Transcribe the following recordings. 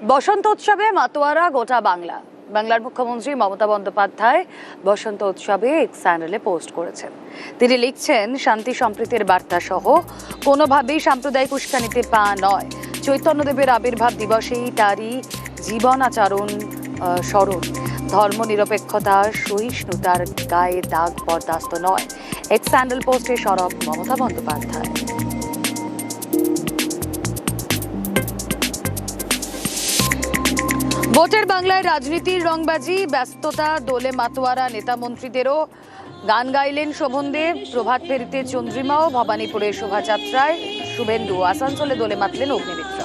বসন্ত উৎসবে মাতোয়ারা গোটা বাংলা। বাংলার মুখ্যমন্ত্রী মমতা বন্দ্যোপাধ্যায় বসন্ত উৎসবে এক্স চ্যানেলে পোস্ট করেছেন। তিনি লিখছেন, শান্তি সম্প্রীতির বার্তা সহ কোনোভাবেই সাম্প্রদায়িক উস্কানিতে পা নয়। চৈতন্যদেবের আবির্ভাব দিবসেই তারই জীবন আচরণ স্মরণ। ধর্ম নিরপেক্ষতা সহিষ্ণুতার গায়ে দাগ বরদাস্ত নয়। এক্স চ্যানেল পোস্টে সরব মমতা বন্দ্যোপাধ্যায়। ভোটের বাংলায় রাজনীতির রংবাজি, ব্যস্ততা, দোলে মাতোয়ারা নেতা মন্ত্রীদেরও। গান গাইলেন শোভনদেব, প্রভাত ফেরিতে চন্দ্রিমাও, ভবানীপুরে শোভাযাত্রায় শুভেন্দু, আসানসোলে দোলে মাতলেন অগ্নিমিত্রা।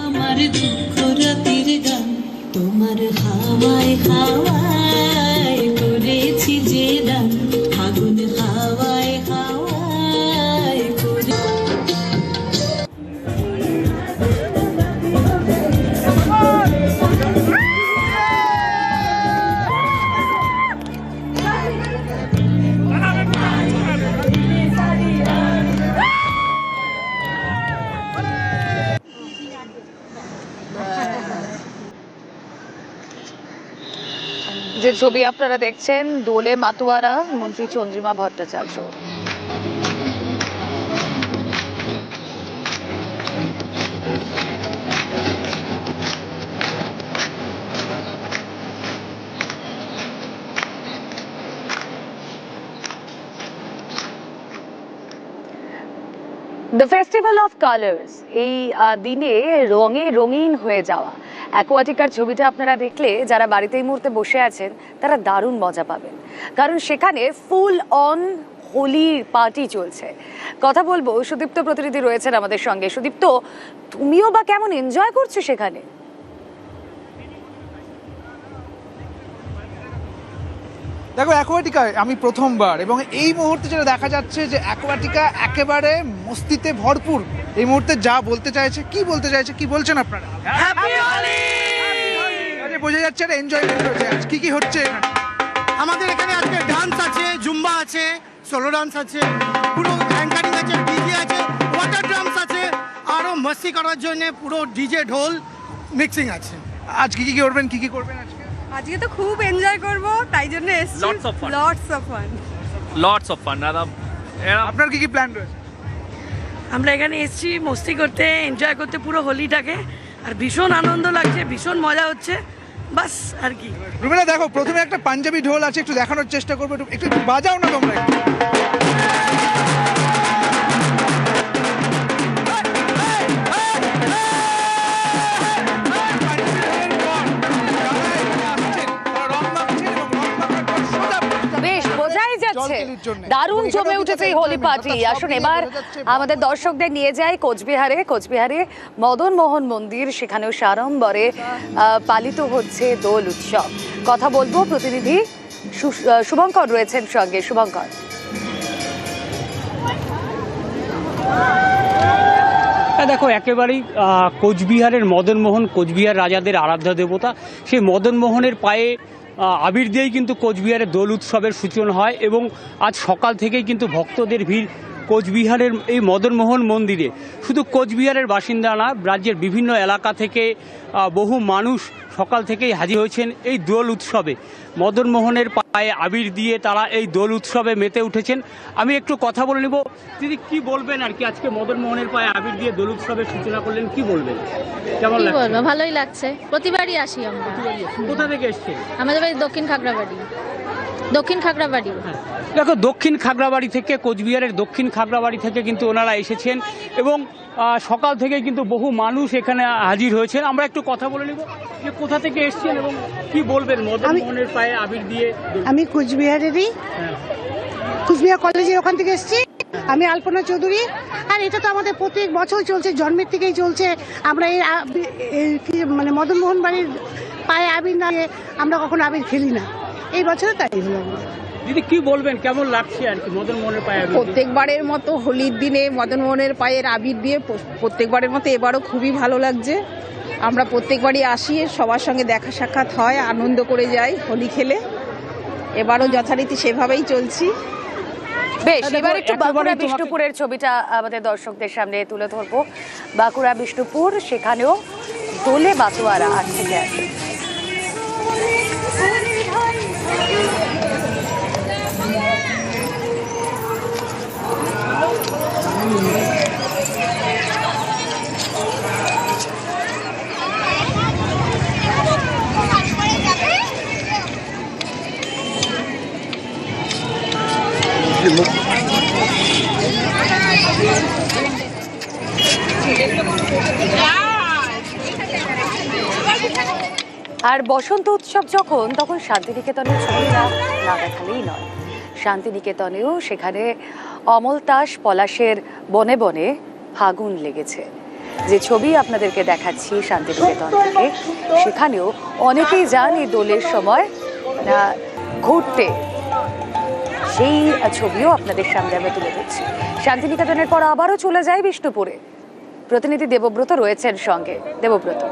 আমার দুঃখ রাতের গান তোমার হাওয়ায় হাওয়ায় করেছি যে দান, ফাগুন হাওয়ায় হাওয়ায় করে। যে ছবি আপনারা দেখছেন, দোলে মাতোয়ারা, মন্ত্রী Chandrima Bhattacharya. The festival of colours, এই দিনে রঙে রঙিন হয়ে যাওয়া। অ্যাকোয়াটিকার ছবিটা আপনারা দেখলে যারা বাড়িতে এই মুহূর্তে বসে আছেন তারা দারুণ মজা পাবেন, কারণ সেখানে ফুল অন হোলির পার্টি চলছে। কথা বলবো, সুদীপ্ত প্রতিনিধি রয়েছেন আমাদের সঙ্গে। সুদীপ্ত, তুমিও বা কেমন এনজয় করছো সেখানে? দেখো, অ্যাকোয়াটিকায় আমি প্রথমবার, এবং এই মুহূর্তে যেটা দেখা যাচ্ছে যে অ্যাকোয়াটিকা একেবারে মস্তিতে ভরপুর। এই মুহূর্তে যা বলতে চাইছে, কি বলছেন আপনারা? হ্যাপি হোলি! বোঝা যাচ্ছে একটা এনজয়মেন্ট হচ্ছে। আজ কি হচ্ছে আমাদের এখানে? আজকে ডান্স আছে, জুম্বা আছে, সোলো ডান্স আছে, পুরো অ্যাঙ্কারিং আছে, ডিজে আছে, ওয়াটার ড্রামস আছে, আরো মস্তি করার জন্য পুরো ডিজে ঢোল মিক্সিং আছে। আজ কি করবেন আজকে? আজকে তো খুব এনজয় করব, তাই জন্য এসেছি। লটস অফ ফান দাদা। আপনার কি প্ল্যান রয়েছে? আমরা এখানে এসেছি মস্তি করতে, এনজয় করতে পুরো হোলিটাকে, আর ভীষণ আনন্দ লাগছে, ভীষণ মজা হচ্ছে, বাস আর কি। রুমেলা, দেখো, প্রথমে একটা পাঞ্জাবি ঢোল আছে, একটু দেখানোর চেষ্টা করবো। একটু বাজাও না তোমরা একটু। বেশ বোঝাই যাচ্ছে দারুণ জমে উঠেছে এই হোলি পার্টি। আসুন এবার আমাদের দর্শকদের নিয়ে যাই কোচবিহারে মদন মোহন মন্দির, সেখানেও সাড়ম্বরে পালিত হচ্ছে দোল উৎসব। কথা বলবো, প্রতিনিধি শুভঙ্কর রয়েছেন সঙ্গে। শুভঙ্কর, দেখো, একেবারেই কোচবিহারের মদনমোহন, কোচবিহার রাজাদের আরাধ্য দেবতা, সেই মদনমোহনের পায়ে আবির দিয়েই কিন্তু কোচবিহারের দোল উৎসবের সূচনা হয়। এবং আজ সকাল থেকেই কিন্তু ভক্তদের ভিড় কোচবিহারের এই মদনমোহন মন্দিরে। শুধু কোচবিহারের বাসিন্দা না, রাজ্যের বিভিন্ন এলাকা থেকে বহু মানুষ সকাল থেকেই হাজির হয়েছেন এই দোল উৎসবে। মদনমোহনের পায়ে আবির দিয়ে তারা এই দোল উৎসবে মেতে উঠেছেন। আমি একটু কথা বলে নেব। দিদি, কি বলবেন আর কি? আজকে মদনমোহনের পায়ে আবির দিয়ে দোল উৎসবের সূচনা করলেন, কি বলবেন? কেমন লাগছে? ভালোই লাগছে, প্রতিবারই আসি আমরা। কোথা থেকে এসছে? আমাদের বাড়ি দক্ষিণ খাগড়াবাড়ি। দেখো, দক্ষিণ খাগড়াবাড়ি থেকে, কোচবিহারের দক্ষিণ খাগড়াবাড়ি থেকে কিন্তু ওনারা এসেছেন, এবং সকাল থেকে কিন্তু বহু মানুষ এখানে হাজির হয়েছেন। আমরা একটু কথা বলে নিব যে কোথা থেকে এসেছেন এবং কি বলবেন মদনমোহনের পায়ে আবির দিয়ে। আমি কোচবিহারেরই, কোচবিহার কলেজের ওখান থেকে এসেছি। আমি আলপনা চৌধুরী। আর এটা তো আমাদের প্রত্যেক বছর চলছে, জন্মের থেকেই চলছে। আমরা মানে মদনমোহন বাড়ির পায়ে আবির না আমরা কখনো আবির খেলি না। এই বছরও তাই হলো। দিদি, কি বলবেন, কেমন লাগছে আর কি মদনমোহনের পায়ে আবির? প্রত্যেকবারের মতো হোলির দিনে মদনমোহনের পায়ের আবির দিয়ে প্রত্যেকবারের মতো এবারও খুবই ভালো লাগছে। আমরা প্রত্যেকবারই আসি, সবার সঙ্গে দেখা সাক্ষাৎ হয়, আনন্দ করে যাই হোলি খেলে। এবারও যথারীতি সেভাবেই চলছি। বেশ, এবার একটু বাঁকুড়া বিষ্ণুপুরের ছবিটা আমাদের দর্শকদের সামনে তুলে ধরবো। বাঁকুড়া বিষ্ণুপুর, সেখানেও দোলে মাতোয়ারা আজ থেকে আসে। আর বসন্ত উৎসব যখন, তখন শান্তিনিকেতনের ছবিটা না দেখালেই নয়। শান্তিনিকেতনেও সেখানে অমলতাস পলাশের বনে বনে ফাগুন লেগেছে। যে ছবি আপনাদেরকে দেখাচ্ছি শান্তিনিকেতন থেকে, সেখানেও অনেকেই যান এই দোলের সময় ঘুরতে। সেই ছবিও আপনাদের সামনে আমরা তুলে ধরছি। শান্তিনিকেতনের পর আবারও চলে যায় বিষ্ণুপুরে। প্রতিনিধি দেবব্রত রয়েছেন সঙ্গে। দেবব্রত,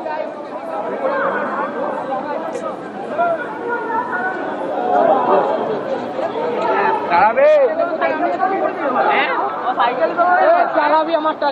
চালাবি আমারটা